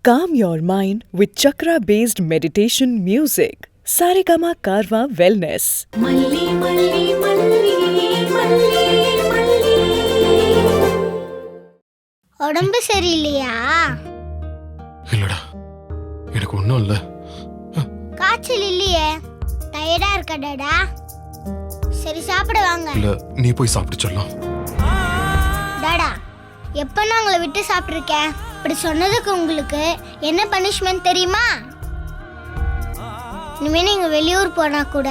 Calm your mind with chakra-based meditation music. Saregama Karwa Wellness. மல்லி மல்லி மல்லி மல்லி மல்லி. உடம்பு சரியில்லையா? இல்லடா, எனக்கு ஒன்றும் இல்லை. காய்ச்சல் இல்லையே, டயர்டா இருக்கடாடா. சரி சாப்பிட வாங்க. இல்லை, நீ போய் சாப்பிட்டு சொல்லலாம். டாடா, எப்போ நான் உங்களை விட்டு சாப்பிட்ருக்கேன்? இப்படி சொன்னதுக்கு உங்களுக்கு என்ன பனிஷ்மெண்ட் தெரியுமா? இனிமே நீங்க வெளியூர் போனா கூட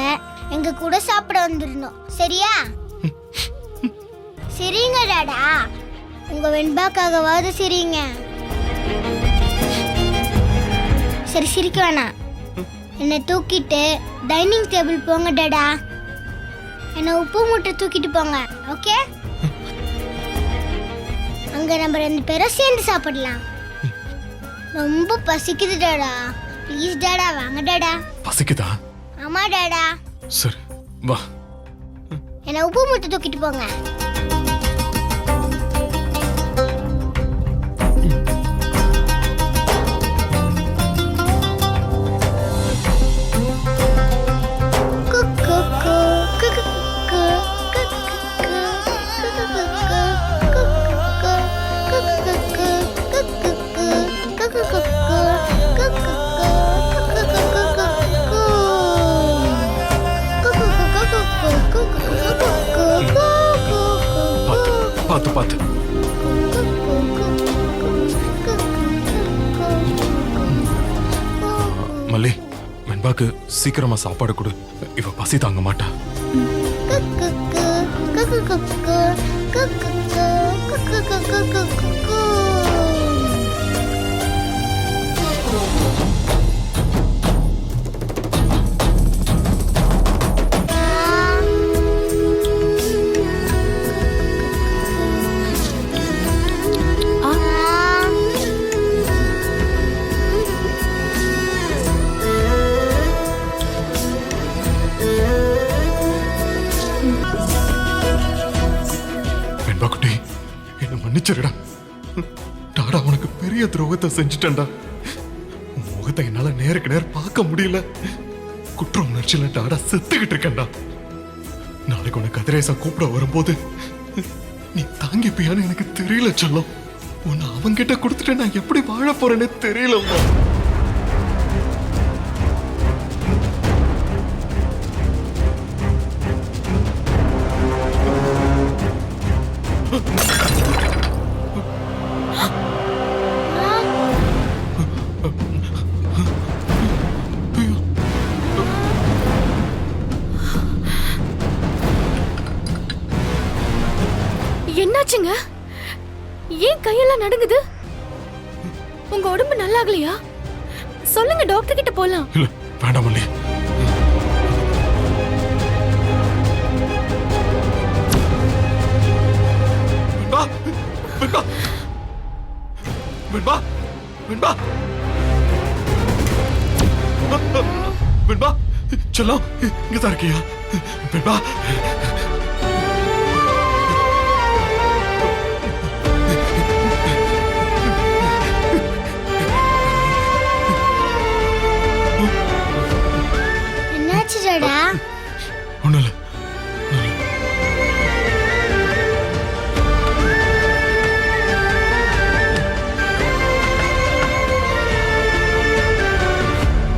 எங்க கூட சாப்பிட வந்துடணும், சரியா? சரிங்க டாடா, உங்க வெண்பாக்காகவாவது சிரிங்க. சரி சிரிக்க வேணாம், என்னை தூக்கிட்டு டைனிங் டேபிள் போங்க டாடா. என்னை உப்பு மூட்டை தூக்கிட்டு போங்க, ஓகே? அங்க நம்ம 2 பேரும் சேர்ந்து சாப்பிடலாம். ரொம்ப பசிக்குது டாடா, ப்ளீஸ் டாடா, வாங்க டாடா. பசிக்குதா? ஆமா டாடா. சரி வா. என்ன உப்பு மூட்டை தூக்கிட்டு போங்க. பார்த்து பார்த்து. மல்லி, வெண்பாக்கு சீக்கிரமா சாப்பாடு கொடு, இவ பசி தாங்க மாட்டா. வெண்பாக்குட்டி, என்ன மன்னிச்சிருடா. டாடா உனக்கு பெரிய துரோகத்தை செஞ்சுட்டேன்டா. உன் முகத்தை என்னால நேருக்கு நேர் பார்க்க முடியல. குற்ற உணர்ச்சியில டாடா செத்துக்கிட்டு இருக்கேன்டா. நாளைக்கு உனக்கு கதிரேசா கூப்பிட வரும்போது நீ தாங்கிப்பியான்னு எனக்கு தெரியல சொல்லும். உன்னை அவங்கிட்ட கொடுத்துட்டு நான் எப்படி வாழ போறேன்னு தெரியல. என்னாச்சுங்க? ஏன் கையெல்லாம் நடுங்குது? உங்க உடம்பு நல்லா ஆகலையா? சொல்லுங்க, டாக்டர் கிட்ட போலாம். இல்ல வேண்டாம் மல்லி. வெண்பா, வெண்பா, வெண்பா, வெண்பா, வெண்பா, செல்லம் இங்கதான் இருக்கியா? வெண்பா, என்னாச்சு டாடா? ஒண்ணும் இல்ல.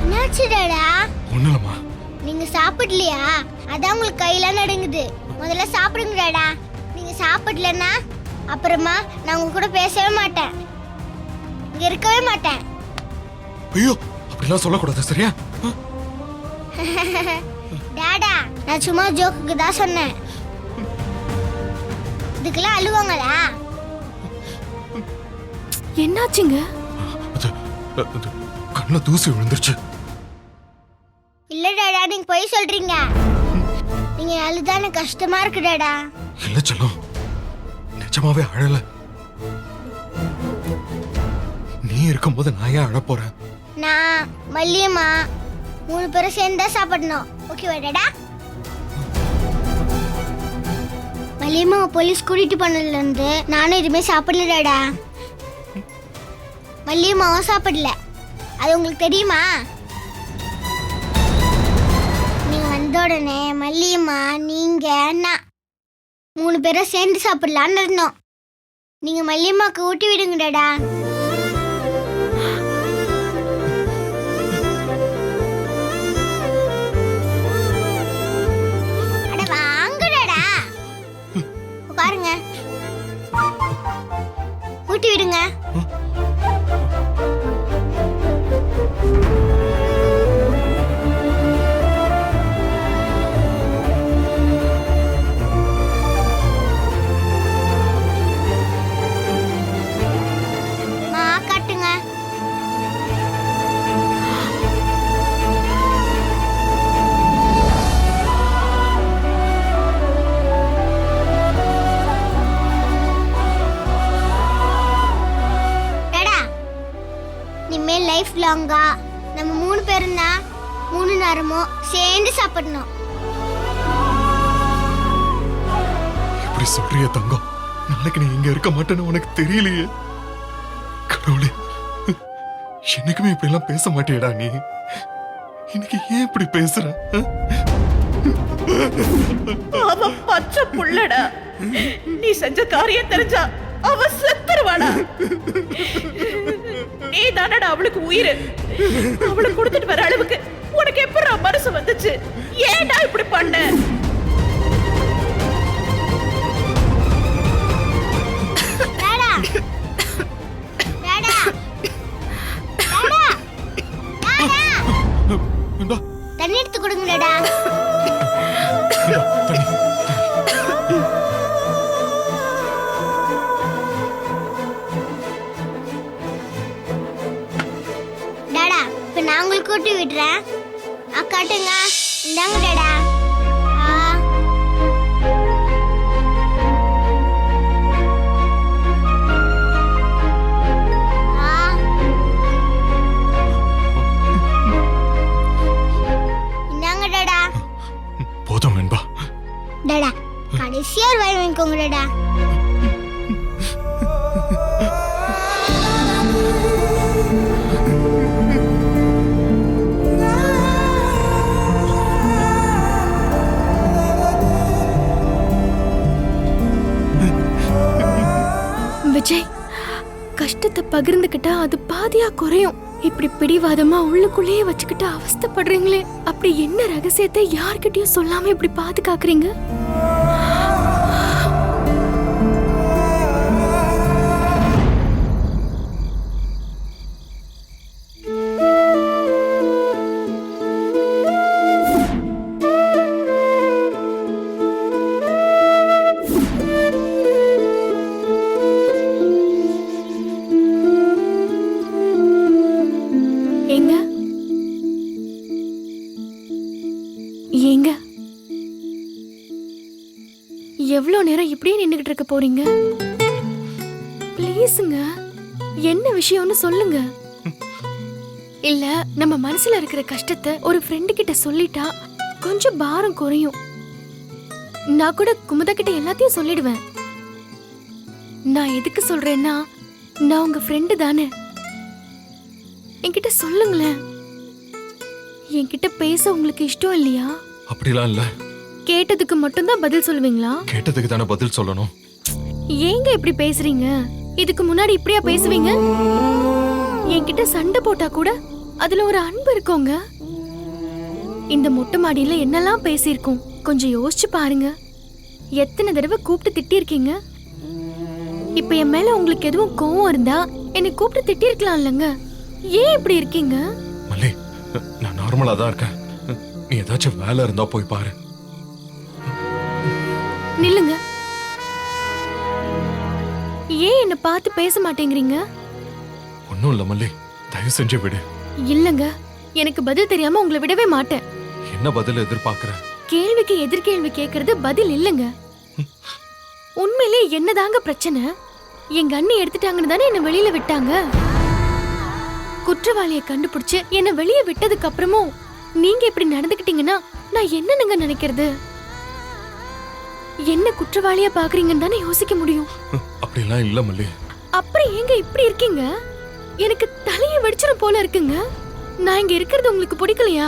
என்னாச்சு டாடா? ஒண்ணும் இல்லம்மா. நீங்க சாப்பிடலையா? அதான் உங்களுக்கு கையெல்லாம் நடுங்குது. முதல்ல சாப்பிடுங்க டாடா. நீங்க சாப்பிடலன்னா அப்புறமா நான் உங்க கூட பேசவே மாட்டேன், இங்க இருக்கவே மாட்டேன். ஐயோ, அப்படிலாம் சொல்லக்கூடாது, சரியா? டாடா, நான் சும்மா ஜோக்குக்கு தான் சொன்னேன். இதுக்கெல்லாம் அழுவாங்களா? என்னாச்சுங்க? அது கண்ணுல தூசி விழுந்துருச்சு. இல்ல டாடா, நீங்க போய் சொல்றீங்க. நீங்க அழுதா எனக்கு கஷ்டமா இருக்கு டாடா. இல்ல செல்லம், நிஜமாவே அழல. நீ இருக்கும்போது நான் ஏன் அழ போறேன்? நான் மல்லியம்மா 3 பேரும் சேர்ந்து தான் சாப்பிடணும், ஓகேவா டாடா? மல்லியம்மா போலீஸ் கூட்டிட்டு போனதுல இருந்து நானும் எதுவுமே சாப்பிடல டாடா. மல்லியம்மாவும் சாப்பிடல. அது உங்களுக்கு தெரியுமா? நீங்க வந்த உடனே மல்லியம்மா, நீங்க, நான் 3 பேரும் சேர்ந்து சாப்பிடலான்னு இருந்தோம். நீங்க மல்லியம்மாக்கு ஊட்டி விடுங்கடா. அட வாங்கடா, உட்காருங்க, ஊட்டி விடுங்க. லைஃப் லாங்கா நம்ம 3 பேரும் தான் 3 நேரமும் சேர்ந்து சாப்பிடணும். இப்படி சொல்றிய தங்கம், நாளைக்கு நீ இங்க இருக்க மாட்டேன்னு உனக்கு தெரியலையே. கடவுளே, என்னைக்குமே இப்படி எல்லாம் பேச மாட்டியடா நீ. இன்னைக்கு ஏன் இப்படி பேசுற? அவ பச்சை புள்ளடா. நீ செஞ்ச காரியம் தெரிஞ்சா அவ செத்துருவாடா. நீ தானடா அவளுக்கு உயிர். அவளை கொடுத்துட்டு வர அளவுக்கு உனக்கு எப்படி மனசு வந்துச்சு? ஏன்டா இப்படி பண்ண? தண்ணி எடுத்து கொடுங்கடா. டாடா, இப்ப நான் உங்களுக்கு ஊட்டி விடுறேன். அக்காட்டுங்க, இந்தாங்க டாடா. போதும் நண்பா. டாடா, கடைசியா ஒரு வாய் வாங்கிக்கோங்க டாடா. விஜய், கஷ்டத்தை பகிர்ந்துக்கிட்டா அது பாதியா குறையும். இப்படி பிடிவாதமா உள்ளுக்குள்ளேயே வச்சுக்கிட்டு அவஸ்தைப்படுறீங்களே, அப்படி என்ன ரகசியத்தை யார்கிட்டயும் சொல்லாம இப்படி பாதுகாக்கிறீங்க? ஏங்க, எவ்வளவு நேரம் இப்படியே நின்னுகிட்டு இருக்க போறீங்க? ப்ளீஸுங்க, என்ன விஷயம்னு சொல்லுங்க. இல்ல, நம்ம மனசுல இருக்கிற கஷ்டத்தை ஒரு ஃப்ரெண்டு கிட்ட சொல்லிட்டா கொஞ்சம் பாரம் குறையும். நான் கூட குமுதா கிட்ட எல்லாத்தையும் சொல்லிடுவேன். நான் எதுக்கு சொல்றேன்னா, நான் உங்க ஃப்ரெண்டு தானே. என்கிட்ட சொல்லுங்களேன். என்கிட்ட பேச உங்களுக்கு இஷ்டம் இல்லையா? அப்படிலாம் இல்ல. கேட்டதுக்கு மட்டும்தான் பதில் சொல்லுவீங்களா? கேட்டதுக்கு தானே பதில் சொல்லணும். ஏங்க இப்படி பேசுறீங்க? இதுக்கு முன்னாடி இப்படியா பேசுவீங்க? என்கிட்ட சண்டை போட்டா கூட அதுல ஒரு அன்பு இருக்குங்க. இந்த மொட்டை மாடியில என்னெல்லாம் பேசியிருக்கோம் கொஞ்சம் யோசிச்சு பாருங்க. எத்தனை தடவை கூப்பிட்டு திட்டிருக்கீங்க. இப்ப என் மேல உங்களுக்கு எதுவும் கோவம் இருந்தா என்னை கூப்பிட்டு திட்டிருக்கலாம் இல்லங்க. ஏன் இப்படி இருக்கீங்க? மல்லி, நான் நார்மலா தான் இருக்கேன். நீ ஏதாச்சும் வேலை இருந்தா போய் பாரு. நில்லுங்க. ஏன் என்ன பார்த்து பேச மாட்டேங்கிறீங்க? ஒண்ணும் இல்ல மல்லி, தயவு செஞ்சு விடு. இல்லங்க, எனக்கு பதில் தெரியாம உங்களை விடவே மாட்டேன். என்ன பதில் எதிர்பார்க்கற? கேள்விக்கு எதிர்கேள்வி கேக்குறது பதில் இல்லங்க. உண்மையிலே என்னதாங்க பிரச்சனை? எங்க அண்ணி எடுத்துட்டாங்கன்னு தானே என்ன வெளியில விட்டாங்க. குற்றவாளியை கண்டுபிடிச்சு என்ன வெளியே விட்டதுக்கு அப்புறமும் நீங்க இப்படி நடந்துக்கிட்டீங்கன்னா நான் என்னங்க நினைக்கிறது? என்ன குற்றவாளியா பாக்குறீங்கன்னு தானே யோசிக்க முடியும். அப்படிலாம் இல்ல மல்லி. அப்புறம் ஏங்க இப்படி இருக்கீங்க? எனக்கு தலையை வெடிச்சிடும் போல இருக்குங்க. நான் இங்க இருக்கிறது உங்களுக்கு பிடிக்கலையா?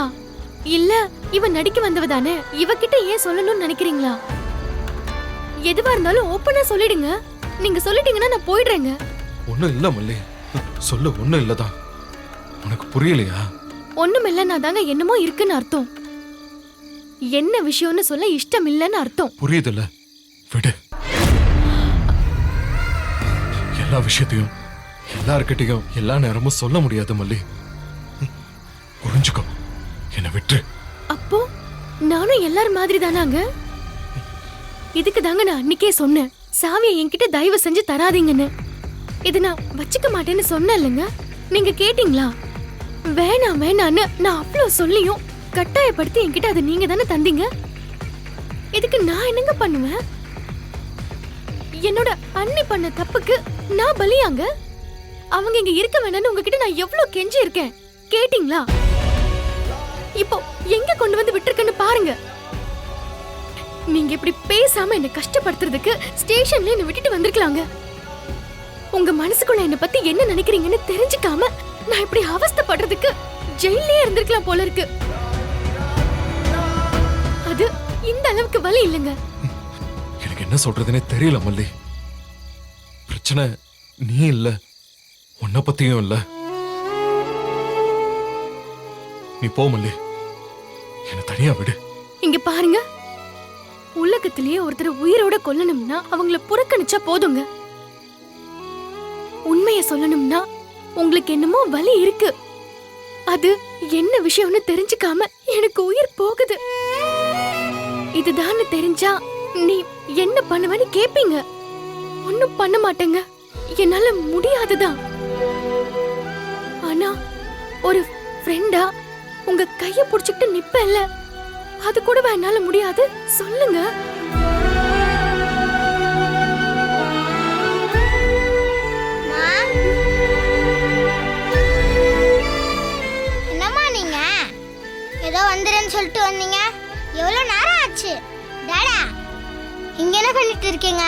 இல்ல இவ நடிக்க வந்தவ தானே, இவகிட்ட ஏன் சொல்லணும்னு நினைக்கிறீங்களா? எதுவா இருந்தாலும் ஓப்பனா சொல்லிடுங்க. நீங்க சொல்லிட்டீங்கன்னா நான் போயிடுறேங்க. ஒண்ணும் இல்ல மல்லி, சொல்ல ஒண்ணும் இல்லதான். உனக்கு புரியலையா? ஒண்ணும் இல்லைன்னா தாங்க என்னமோ இருக்குன்னு அர்த்தம். என்ன விஷயம்னு சொல்ல இஷ்டம் இல்லைன்னு அர்த்தம். புரியுதுல்ல, விடு. எல்லா விஷயத்தையும் எல்லார்கிட்டையும் எல்லா நேரமும் சொல்ல முடியாது மல்லி. புரிஞ்சுக்கோ, என்னை விட்டு. அப்போ நானும் எல்லாரும் மாதிரி தானாங்க? இதுக்கு தாங்க நான் அன்னைக்கே சொன்னேன், சாவியை என்கிட்ட தயவு செஞ்சு தராதீங்கன்னு. இது நான் வச்சுக்க மாட்டேன்னு சொன்னேன் இல்லைங்க? நீங்க கேட்டீங்களா? வேணாம் வேணான்னு நான் அவ்வளவு சொல்லியும் கட்டாயப்படுத்தி என்கிட்ட அதை நீங்க தானே தந்தீங்க. இதுக்கு நான் என்னங்க பண்ணுவேன்? என்னோட அண்ணி பண்ண தப்புக்கு நான் பலியாங்க? அவங்க இங்க இருக்க வேணாம்னு உங்ககிட்ட நான் எவ்வளவு கெஞ்சி இருக்கேன், கேட்டீங்களா? இப்போ எங்க கொண்டு வந்து விட்டுருக்கேன்னு பாருங்க. நீங்க இப்படி பேசாம என்ன கஷ்டப்படுத்துறதுக்கு ஸ்டேஷன்ல என்ன விட்டுட்டு வந்திருக்கலாங்க. உங்க மனசுக்குள்ள என்ன பத்தி என்ன நினைக்கிறீங்கன்னு தெரிஞ்சுக்காம நான் இப்படி அவஸ்தைப்படுறதுக்கு ஜெயிலே இருந்திருக்கலாம் போல இருக்கு. அது இந்த அளவுக்கு வலி இல்லைங்க. எனக்கு என்ன சொல்றதுன்னே தெரியல மல்லி. பிரச்சனை நீ இல்ல, உன்னை பத்தியும் இல்ல. நீ போ மல்லி, என்ன தனியா விடு. இங்க பாருங்க, உலகத்திலேயே ஒருத்தர் உயிரோட கொல்லணும்னா அவங்கள புறக்கணிச்சா போதுங்க. உண்மைய சொல்லணும்னா உங்களுக்கு என்னமோ வலி இருக்கு. அது என்ன விஷயம்னு தெரிஞ்சுக்காம எனக்கு உயிர் போகுது. இதுதான் தெரிஞ்சா நீ என்ன பண்ணுவேன்னு கேப்பீங்க. ஒண்ணும் பண்ண மாட்டேங்க, என்னால முடியாதுதான். ஆனா ஒரு ஃப்ரெண்டா உங்க கைய புடிச்சுக்கிட்டு நிப்பேன்ல, அது கூட என்னால முடியாது. சொல்லுங்க. என்னம்மா நீங்க ஏதோ வந்துறேன்னு சொல்லிட்டு வந்தீங்க, எவ்வளவு நேரம் ஆச்சு? டாடா, இங்க என்ன பண்ணிட்டு இருக்கீங்க?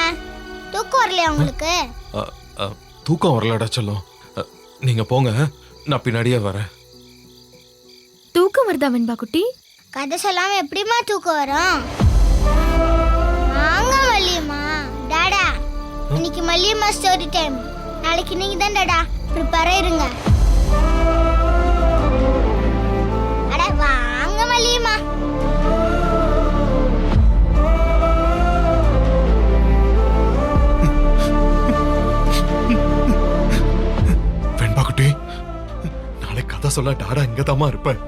தூக்கம் வரலையா உங்களுக்கு? தூக்கம் வரலடா செல்லம். நீங்க போங்க, நான் பின்னாடியே வரேன். தூக்கம் வருதா வெண்பா குட்டி? கதை சொல்லாம எப்படிமா தூக்கம் வரும்? வாங்க மல்லியம்மா. டாடா, இன்னைக்கு மல்லியம்மா ஸ்டோரி டைம். நாளைக்கு நீங்க தான் டாடா ப்ரிப்பேரா இருங்க. அட வாங்க மல்லியம்மா. வெண்பா குட்டி, நாளை கதை சொல்ல டாடா இங்கதாம்மா இருப்பேன்.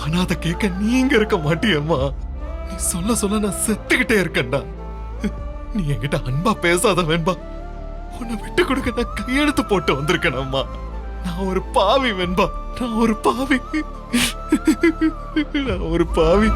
ஆனா அதை கேட்க நீ இங்க இருக்க மாட்டியம்மா. நீ சொல்ல சொல்ல நான் செத்துக்கிட்டே இருக்கேன்டா. நீ என்கிட்ட அன்பா பேசாத வெண்பா. உன்னை விட்டு கொடுக்க நான் கையெழுத்து போட்டு வந்திருக்கேனம்மா. நான் ஒரு பாவி வெண்பா, நான் ஒரு பாவி, நான் ஒரு பாவி.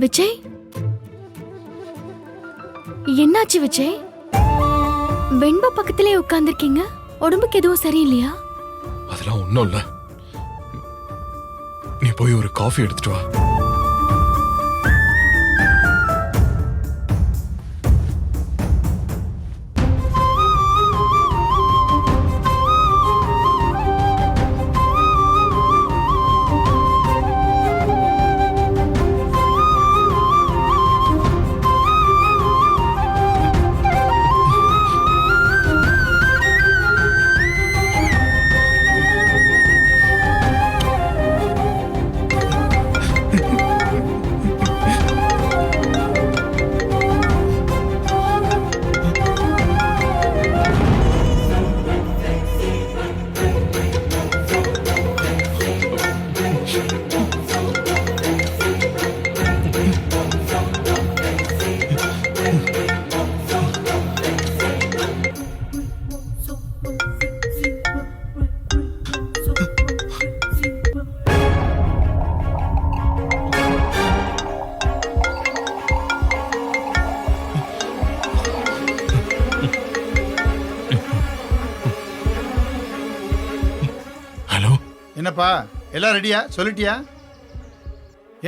விஜய், என்னாச்சு விஜய்? வெண்பா பக்கத்திலே உட்கார்ந்திருக்கீங்க, உடம்புக்கு எதுவும் சரியில்லையா? அதெல்லாம் ஒண்ணும் இல்ல. நீ போய் ஒரு காஃபி எடுத்துட்டு வா. என்னப்பா எல்லாம் ரெடியா? சொல்லிட்டியா?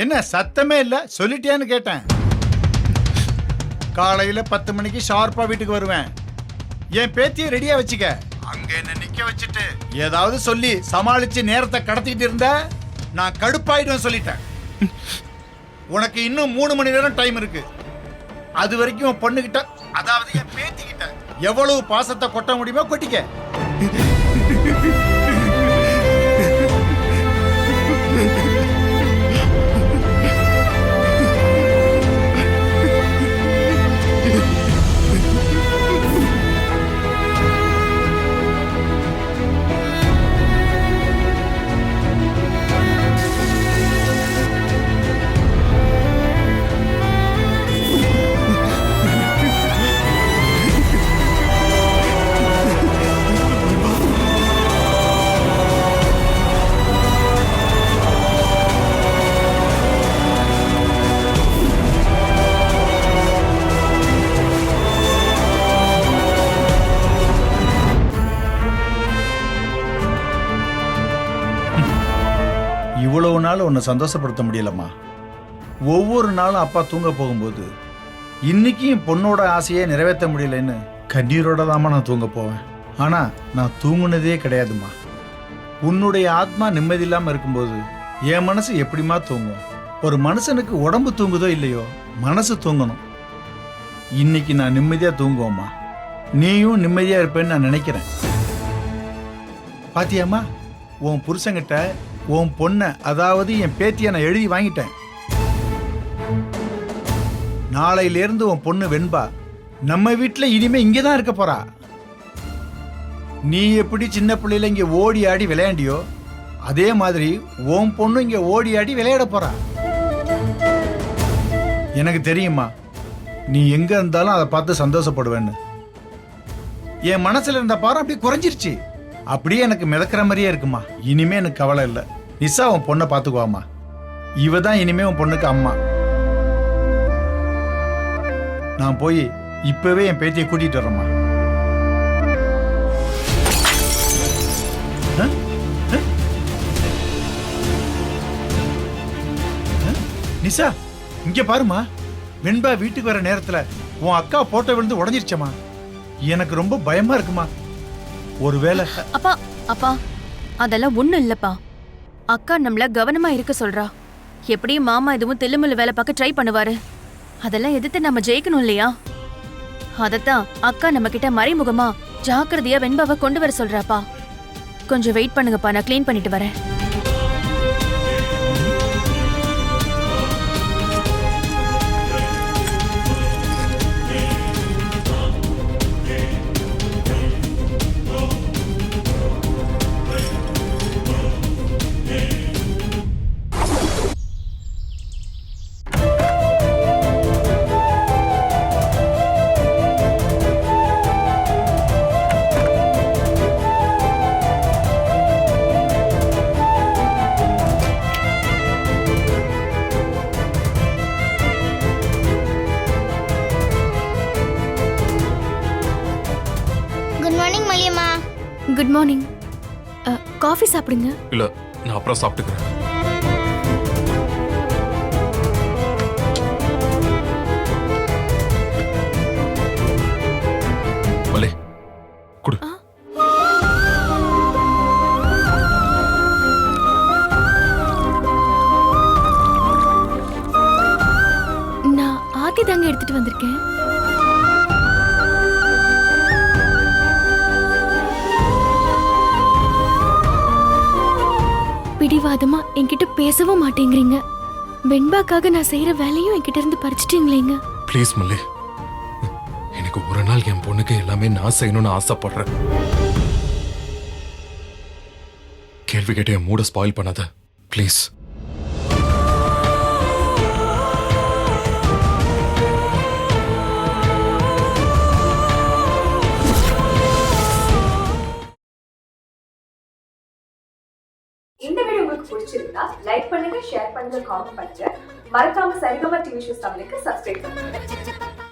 என்ன சத்தமே இல்ல, சொல்லிட்டியான்னு கேட்டேன். காலையில 10 மணிக்கு ஷார்ப்பா வீட்டுக்கு வருவேன். என் பேத்தியை ரெடியா வச்சுக்க. அங்க என்ன நிக்க வச்சுட்டு ஏதாவது சொல்லி சமாளிச்சு நேரத்தை கடத்திட்டு இருந்த நான் கடுப்பாயிடும் சொல்லிட்டேன். உனக்கு இன்னும் 3 மணி நேரம் டைம் இருக்கு. அது வரைக்கும் உன் பொண்ணுகிட்ட, அதாவது என் பேத்திக்கிட்ட எவ்வளவு பாசத்தை கொட்ட முடியுமோ கொட்டிக்க. இவ்வளவு நாள் உன்னை சந்தோஷப்படுத்த முடியலம்மா. ஒவ்வொரு நாளும் அப்பா தூங்க போகும்போது இன்னைக்கு என் பொண்ணோட ஆசையை நிறைவேற்ற முடியலன்னு கண்ணீரோட தாம்மா நான் தூங்க போவேன். ஆனா நான் தூங்குனதே கிடையாதுமா. உன்னுடைய ஆத்மா நிம்மதி இல்லாம இருக்கும்போது என் மனசு எப்படிமா தூங்கும்? ஒரு மனுஷனுக்கு உடம்பு தூங்குதோ இல்லையோ, மனசு தூங்கணும். இன்னைக்கு நான் நிம்மதியா தூங்குவோம்மா. நீயும் நிம்மதியா இருப்பேன்னு நான் நினைக்கிறேன். பாத்தியாம்மா, உன் புருஷங்கிட்ட உன் பொண்ண, அதாவது என் பேத்திய நான் எழுதி வாங்கிட்டேன். நாளையிலிருந்து உன் பொண்ணு வெண்பா நம்ம வீட்டுல இனிமே இங்கதான் இருக்க போறா. நீ எப்படி சின்ன பிள்ளையில இங்க ஓடி ஆடி விளையாண்டியோ, அதே மாதிரி உன் பொண்ணு இங்க ஓடி ஆடி விளையாட போறா. எனக்கு தெரியுமா, நீ எங்க இருந்தாலும் அதை பார்த்து சந்தோஷப்படுவேன்னு. என் மனசுல இருந்த பாரம் அப்படியே குறைஞ்சிருச்சு. அப்படியே எனக்கு மிதக்கிற மாதிரியே இருக்குமா. இனிமே எனக்கு கவலை இல்லை. நிசா உன் பொண்ணை பார்த்துக்குவாமா. இவ தான் இனிமே உன் பொண்ணுக்கு அம்மா. நான் போய் இப்பவே என் பேத்தியை கூட்டிட்டு வரேம்மா. நிசா, இங்க பாருமா. வெண்பா வீட்டுக்கு வர நேரத்துல உன் அக்கா போட்டோ விழுந்து உடஞ்சிருச்சம்மா. எனக்கு ரொம்ப பயமா இருக்குமா. ஒருவேளை அப்பா அப்பா அதெல்லாம் ஒண்ணும் இல்லப்பா. அக்கா நம்மள கவனமா இருக்க சொல்றா. எப்படியும் மாமா எதுவும் தில்லுமுல்லு வேலை பார்க்க ட்ரை பண்ணுவாரு. அதெல்லாம் எதிர்த்து நம்ம ஜெயிக்கணும் இல்லையா? அதத்தான் அக்கா நம்ம கிட்ட மறைமுகமா ஜாக்கிரதையா வெண்பாவை கொண்டு வர சொல்றாப்பா. கொஞ்சம் வெயிட் பண்ணுங்கப்பா, நான் க்ளீன் பண்ணிட்டு வரேன். Good morning Maliyamma. Good morning. Coffee சாப்பிடுங்க. இல்ல, நான் அப்புறம் சாப்பிட்டுக்கிறேன். மலே, குடு. நான் ஆத்தி தாங்க எடுத்துட்டு வந்திருக்கேன். பிடிவாதமா என்கிட்ட பேசவும் மாட்டேங்கிறீங்க. வெண்பாக்காக நான் செய்யற வேலையும் என்கிட்ட இருந்து பறிச்சிட்டீங்களேங்க. ப்ளீஸ் மல்லே, எனக்கு ஒரு நாள் என் பொண்ணுக்கு எல்லாமே நான் செய்யணும்னு ஆசைப்படுறேன். கேள்வி கேட்டு என் மூட ஸ்பாயில் பண்ணாத ப்ளீஸ். இந்த வீடியோ உங்களுக்கு பிடிச்சிருந்தா லைக் பண்ணுங்க, ஷேர் பண்ணுங்க, காமெண்ட் பண்ணுங்க. மறக்காம சரிகமா டிவி ஷோஸ் தமிழுக்கு சப்ஸ்கிரைப் பண்ணுங்க.